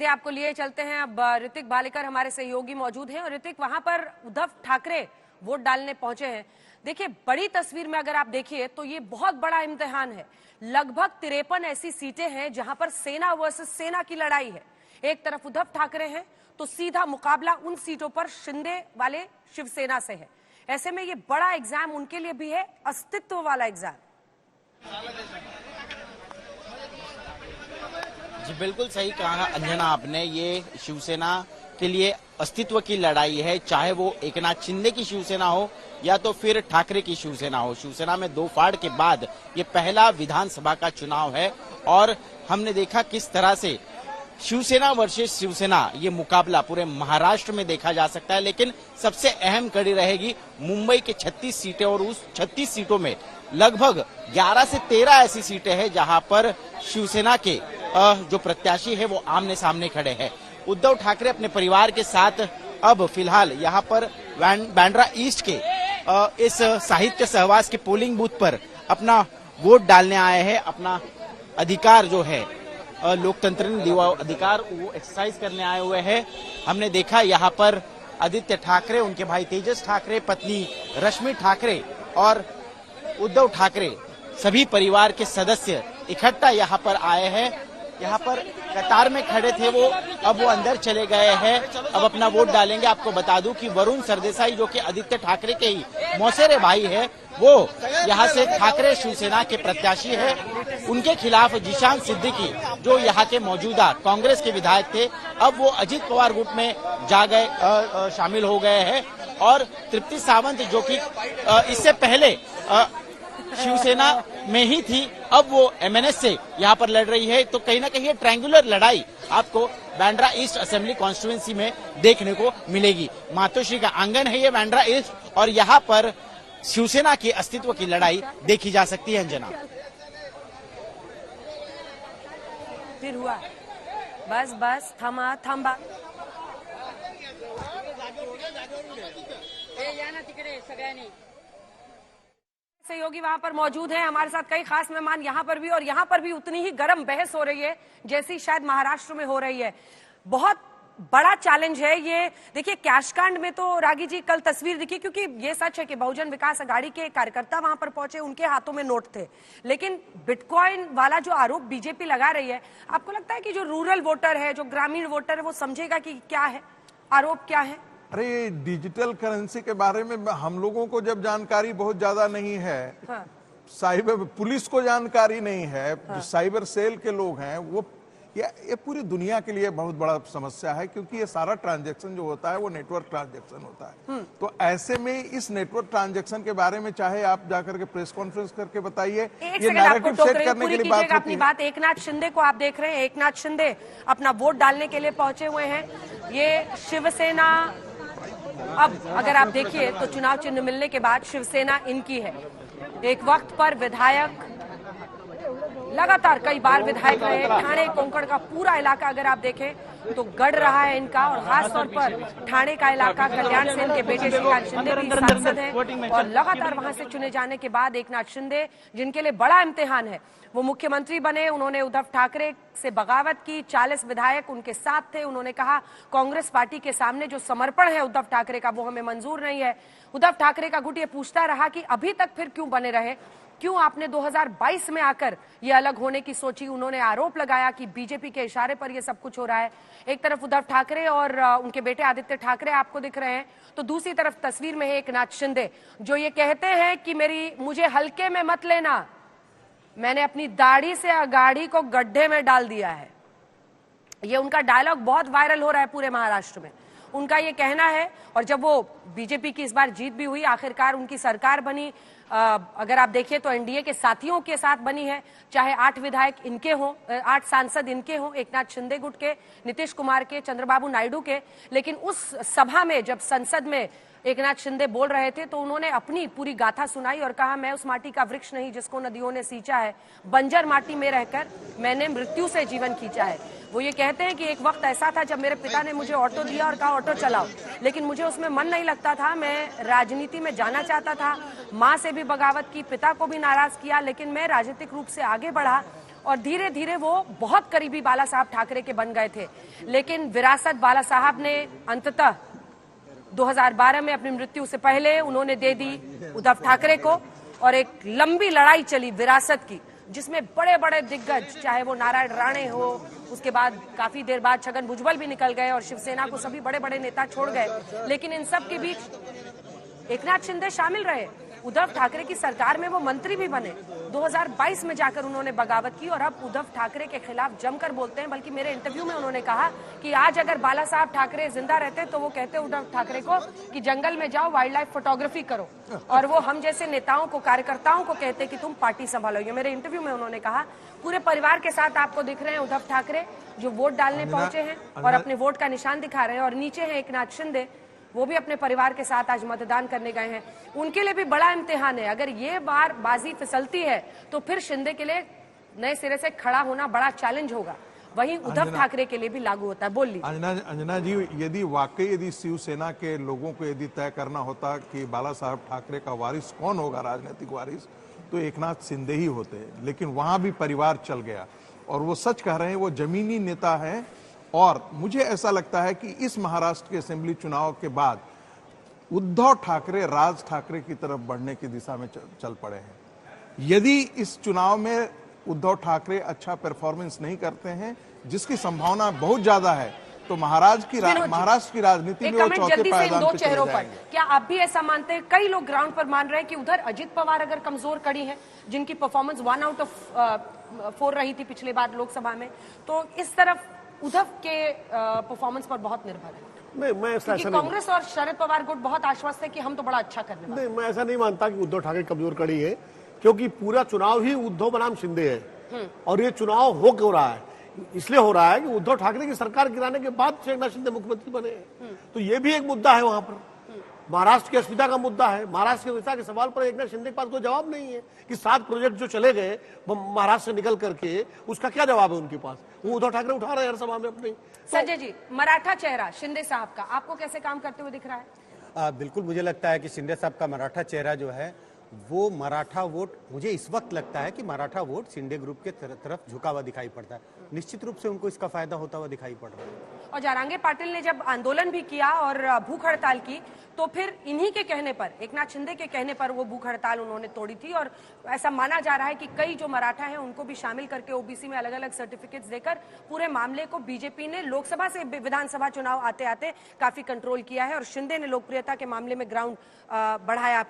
सीधे आपको लिए चलते हैं। अब ऋतिक भालेकर हमारे सहयोगी मौजूद हैं और ऋतिक, वहां पर उद्धव ठाकरे वोट डालने पहुंचे हैं। देखिए, बड़ी तस्वीर में अगर आप देखिए तो ये बहुत बड़ा इम्तिहान है। लगभग 53 ऐसी सीटें हैं जहां पर सेना वर्सेस सेना की लड़ाई है। एक तरफ उद्धव ठाकरे हैं तो सीधा मुकाबला उन सीटों पर शिंदे वाले शिवसेना से है। ऐसे में ये बड़ा एग्जाम उनके लिए भी है, अस्तित्व वाला एग्जाम। जी बिल्कुल सही कहा अंजना आपने। ये शिवसेना के लिए अस्तित्व की लड़ाई है, चाहे वो एकनाथ शिंदे की शिवसेना हो या तो फिर ठाकरे की शिवसेना हो। शिवसेना में दो फाड़ के बाद ये पहला विधानसभा का चुनाव है और हमने देखा किस तरह से शिवसेना वर्सेस शिवसेना ये मुकाबला पूरे महाराष्ट्र में देखा जा सकता है। लेकिन सबसे अहम कड़ी रहेगी मुंबई के 36 सीटें और उस 36 सीटों में लगभग 11 से 13 ऐसी सीटें हैं जहां पर शिवसेना के जो प्रत्याशी है वो आमने सामने खड़े हैं। उद्धव ठाकरे अपने परिवार के साथ अब फिलहाल यहाँ पर बांद्रा ईस्ट के इस साहित्य सहवास के पोलिंग बूथ पर अपना वोट डालने आए हैं। अपना अधिकार जो है लोकतंत्र ने दिया अधिकार वो एक्सरसाइज करने आए हुए हैं। हमने देखा यहाँ पर आदित्य ठाकरे, उनके भाई तेजस ठाकरे, पत्नी रश्मि ठाकरे और उद्धव ठाकरे सभी परिवार के सदस्य इकट्ठा यहाँ पर आए हैं। यहाँ पर कतार में खड़े थे अब वो अंदर चले गए हैं, अब अपना वोट डालेंगे। आपको बता दूं कि वरुण सरदेसाई जो कि आदित्य ठाकरे के ही मौसेरे भाई है, वो यहाँ से ठाकरे शिवसेना के प्रत्याशी है। उनके खिलाफ जिशान सिद्दीकी जो यहाँ के मौजूदा कांग्रेस के विधायक थे, अब वो अजित पवार गुट में जा गए, शामिल हो गए हैं। और तृप्ति सावंत जो कि इससे पहले शिवसेना में ही थी, अब वो एमएनएस से यहाँ पर लड़ रही है। तो कहीं ना कहीं ये ट्रायंगुलर लड़ाई आपको बांद्रा ईस्ट असेंबली कॉन्स्टिट्यूएंसी में देखने को मिलेगी। मातोश्री का आंगन है ये बांद्रा ईस्ट और यहाँ पर शिवसेना के अस्तित्व की लड़ाई देखी जा सकती है। अंजना, फिर हुआ बस थमा सहयोगी वहां पर मौजूद हैं, हमारे साथ कई खास मेहमान यहाँ पर भी, और यहाँ पर भी उतनी ही गर्म बहस हो रही है जैसी शायद महाराष्ट्र में हो रही है। बहुत बड़ा चैलेंज है ये। देखिए, कैशकांड में तो रागी जी कल तस्वीर दिखी, क्योंकि ये सच है कि बहुजन विकास अघाड़ी के कार्यकर्ता वहां पर पहुंचे, उनके हाथों में नोट थे। लेकिन बिटकॉइन वाला जो आरोप बीजेपी लगा रही है, आपको लगता है कि जो रूरल वोटर है, जो ग्रामीण वोटर है, वो समझेगा कि क्या है आरोप, क्या है? अरे, डिजिटल करेंसी के बारे में हम लोगों को जब जानकारी बहुत ज्यादा नहीं है, हाँ। साइबर पुलिस को जानकारी नहीं है, हाँ। जो साइबर सेल के लोग हैं वो ये पूरी दुनिया के लिए बहुत बड़ा समस्या है, क्योंकि ये सारा ट्रांजैक्शन जो होता है वो नेटवर्क ट्रांजैक्शन होता है। तो ऐसे में इस नेटवर्क ट्रांजैक्शन के बारे में चाहे आप जाकर के प्रेस कॉन्फ्रेंस करके बताइए, ये नैरेटिव सेट करने के लिए बात अपनी बात। एकनाथ शिंदे को आप देख रहे हैं, एकनाथ शिंदे अपना वोट डालने के लिए पहुंचे हुए हैं। ये शिवसेना, अब अगर आप देखिए तो चुनाव चिन्ह मिलने के बाद शिवसेना इनकी है। एक वक्त पर विधायक, लगातार कई बार विधायक रहे, ठाणे कोंकण का पूरा इलाका अगर आप देखें तो गढ़ रहा है इनका, और खासतौर पर ठाणे का इलाका। कल्याण सेन के बेटे श्रीकांत शिंदे भी सांसद हैं और लगातार वहां से चुने जाने के बाद एकनाथ शिंदे, जिनके लिए बड़ा इम्तिहान है, वो मुख्यमंत्री बने। उन्होंने उद्धव ठाकरे से बगावत की, 40 विधायक उनके साथ थे। उन्होंने कहा कांग्रेस पार्टी के सामने जो समर्पण है उद्धव ठाकरे का, वो हमें मंजूर नहीं है। उद्धव ठाकरे का गुट ये पूछता रहा कि अभी तक फिर क्यों बने रहे, क्यों आपने 2022 में आकर ये अलग होने की सोची। उन्होंने आरोप लगाया कि बीजेपी के इशारे पर ये सब कुछ हो रहा है। एक तरफ उद्धव ठाकरे और उनके बेटे आदित्य ठाकरे आपको दिख रहे हैं, तो दूसरी तरफ तस्वीर में है एकनाथ शिंदे, जो ये कहते हैं कि मुझे हल्के में मत लेना, मैंने अपनी दाढ़ी से अगाड़ी को गड्ढे में डाल दिया है। ये उनका डायलॉग बहुत वायरल हो रहा है पूरे महाराष्ट्र में। उनका ये कहना है, और जब वो बीजेपी की इस बार जीत भी हुई, आखिरकार उनकी सरकार बनी, अगर आप देखिए तो एनडीए के साथियों के साथ बनी है, चाहे 8 विधायक इनके हों, 8 सांसद इनके हों, एकनाथ शिंदे गुट के, नीतीश कुमार के, चंद्रबाबू नायडू के। लेकिन उस सभा में जब संसद में एकनाथ शिंदे बोल रहे थे तो उन्होंने अपनी पूरी गाथा सुनाई और कहा, मैं उस माटी का वृक्ष नहीं जिसको नदियों ने सींचा है, बंजर माटी में रहकर मैंने मृत्यु से जीवन खींचा है। वो ये कहते हैं कि एक वक्त ऐसा था जब मेरे पिता ने मुझे ऑटो दिया और कहा ऑटो चलाओ, लेकिन मुझे उसमें मन नहीं लगता था, मैं राजनीति में जाना चाहता था। माँ से भी बगावत की, पिता को भी नाराज किया, लेकिन मैं राजनीतिक रूप से आगे बढ़ा और धीरे धीरे वो बहुत करीबी बाला साहब ठाकरे के बन गए थे। लेकिन विरासत बाला साहब ने अंततः 2012 में अपनी मृत्यु से पहले उन्होंने दे दी उद्धव ठाकरे को, और एक लंबी लड़ाई चली विरासत की, जिसमें बड़े बड़े दिग्गज, चाहे वो नारायण राणे हो, उसके बाद काफी देर बाद छगन भुजबल भी निकल गए और शिवसेना को सभी बड़े बड़े नेता छोड़ गए। लेकिन इन सब के बीच एकनाथ शिंदे शामिल रहे। उद्धव ठाकरे की सरकार में वो मंत्री भी बने। 2022 में जाकर उन्होंने बगावत की और अब उद्धव ठाकरे के खिलाफ जमकर बोलते हैं। बल्कि मेरे इंटरव्यू में उन्होंने कहा कि आज अगर बाला साहब ठाकरे जिंदा रहते तो वो कहते उद्धव ठाकरे को कि जंगल में जाओ, वाइल्ड लाइफ फोटोग्राफी करो, और वो हम जैसे नेताओं को, कार्यकर्ताओं को कहते कि तुम पार्टी संभालो। ये मेरे इंटरव्यू में उन्होंने कहा। पूरे परिवार के साथ आपको दिख रहे हैं उद्धव ठाकरे, जो वोट डालने पहुंचे हैं और अपने वोट का निशान दिखा रहे हैं, और नीचे है एकनाथ शिंदे, वो भी अपने परिवार के साथ आज मतदान करने गए हैं। उनके लिए भी बड़ा इम्तिहान है। अगर ये बार बाजी फिसलती है तो फिर शिंदे के लिए नए सिरे से खड़ा होना बड़ा चैलेंज होगा। वहीं उद्धव ठाकरे के लिए भी लागू होता है। बोल लीजिए अंजना जी, यदि शिवसेना के लोगों को यदि तय करना होता कि बाला साहब ठाकरे का वारिस कौन होगा, राजनीतिक वारिस, तो एकनाथ शिंदे ही होते। लेकिन वहां भी परिवार चल गया, और वो सच कह रहे हैं, वो जमीनी नेता हैं। और मुझे ऐसा लगता है कि इस महाराष्ट्र के असेंबली चुनाव के बाद उद्धव ठाकरे राज ठाकरे की तरफ बढ़ने की दिशा में चल पड़े हैं। यदि इस चुनाव में उद्धव ठाकरे अच्छा परफॉर्मेंस नहीं करते हैं, जिसकी संभावना बहुत ज्यादा है, तो महाराष्ट्र की राजनीति में वो चौथे पायदान पे चले जाएंगे। क्या आप भी ऐसा मानते हैं? कई लोग ग्राउंड पर मान रहे हैं कि उधर अजित पवार अगर कमजोर कड़ी है, जिनकी परफॉर्मेंस 1 आउट ऑफ 4 रही थी पिछली बार लोकसभा में, तो इस तरफ उद्धव के परफॉर्मेंस पर बहुत निर्भर है। नहीं, मैं ऐसा नहीं। कांग्रेस और शरद पवार गुट बहुत आश्वस्त है कि हम तो बड़ा अच्छा करने वाले। नहीं, मैं ऐसा नहीं मानता कि उद्धव ठाकरे कमजोर कड़ी है, क्योंकि पूरा चुनाव ही उद्धव बनाम शिंदे है। और ये चुनाव हो क्यों रहा है? इसलिए हो रहा है कि उद्धव ठाकरे की सरकार गिराने के बाद एकनाथ शिंदे मुख्यमंत्री बने हैं। तो ये भी एक मुद्दा है वहां पर। महाराष्ट्र की अस्मिता का मुद्दा है। महाराष्ट्र की अस्मिता के सवाल पर एकनाथ शिंदे के पास कोई जवाब नहीं है कि 7 प्रोजेक्ट जो चले गए महाराष्ट्र से निकल करके, उसका क्या जवाब है उनके पास? वो उद्धव ठाकरे उठा रहे हैं हर सभा में अपने। संजय जी, मराठा चेहरा शिंदे साहब का आपको कैसे काम करते हुए दिख रहा है? बिल्कुल, मुझे लगता है कि शिंदे साहब का मराठा चेहरा जो है वो मराठा वोट, मुझे इस वक्त लगता है कि मराठा वोट शिंदे ग्रुप के तरफ झुका हुआ दिखाई पड़ता है। निश्चित रूप से उनको इसका फायदा होता हुआ दिखाई पड़ रहा है। और जारंगे पाटिल ने जब आंदोलन भी किया और भूख हड़ताल की, तो फिर इन्हीं के कहने पर, एकनाथ शिंदे के कहने पर वो भूख हड़ताल उन्होंने तोड़ी थी। और ऐसा माना जा रहा है कि कई जो मराठा हैं उनको भी शामिल करके ओबीसी में अलग अलग सर्टिफिकेट्स देकर पूरे मामले को बीजेपी ने लोकसभा से विधानसभा चुनाव आते आते काफी कंट्रोल किया है। और शिंदे ने लोकप्रियता के मामले में ग्राउंड बढ़ाया।